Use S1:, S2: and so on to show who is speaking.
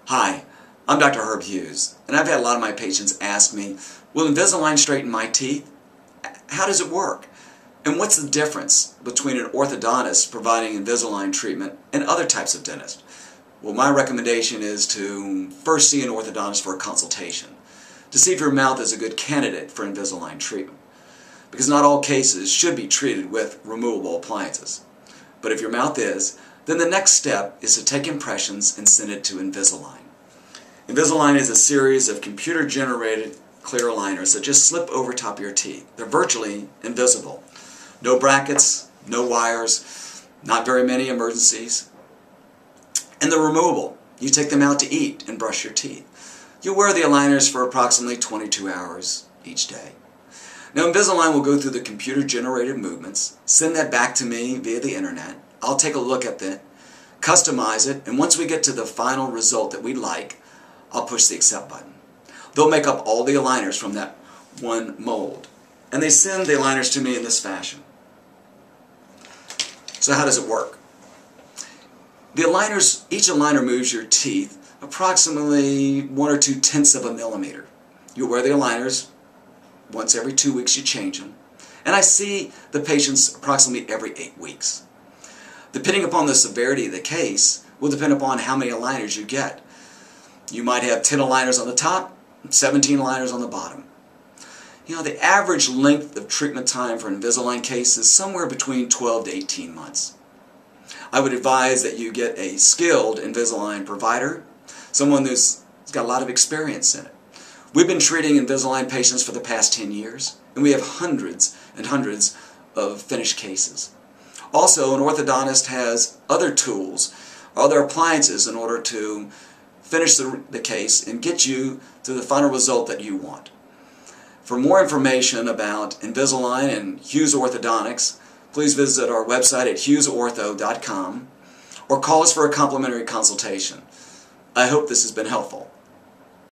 S1: Hi, I'm Dr. Herb Hughes, and I've had a lot of my patients ask me, will Invisalign straighten my teeth? How does it work? And what's the difference between an orthodontist providing Invisalign treatment and other types of dentists? Well, my recommendation is to first see an orthodontist for a consultation to see if your mouth is a good candidate for Invisalign treatment. Because not all cases should be treated with removable appliances. But if your mouth is, then the next step is to take impressions and send it to Invisalign. Invisalign is a series of computer-generated clear aligners that just slip over top of your teeth. They're virtually invisible. No brackets, no wires, not very many emergencies. And they're removable. You take them out to eat and brush your teeth. You wear the aligners for approximately 22 hours each day. Now Invisalign will go through the computer-generated movements, send that back to me via the internet. I'll take a look at it, customize it, and once we get to the final result that we like, I'll push the accept button. They'll make up all the aligners from that one mold, and they send the aligners to me in this fashion. So how does it work? The aligners, each aligner moves your teeth approximately 1 or 2 tenths of a millimeter. You wear the aligners. Once every 2 weeks you change them. And I see the patients approximately every 8 weeks. Depending upon the severity of the case will depend upon how many aligners you get. You might have 10 aligners on the top and 17 aligners on the bottom. You know, the average length of treatment time for an Invisalign case is somewhere between 12 to 18 months. I would advise that you get a skilled Invisalign provider, someone who's got a lot of experience in it. We've been treating Invisalign patients for the past 10 years, and we have hundreds and hundreds of finished cases. Also, an orthodontist has other tools, other appliances in order to finish the case and get you to the final result that you want. For more information about Invisalign and Hughes Orthodontics, please visit our website at hughesortho.com or call us for a complimentary consultation. I hope this has been helpful.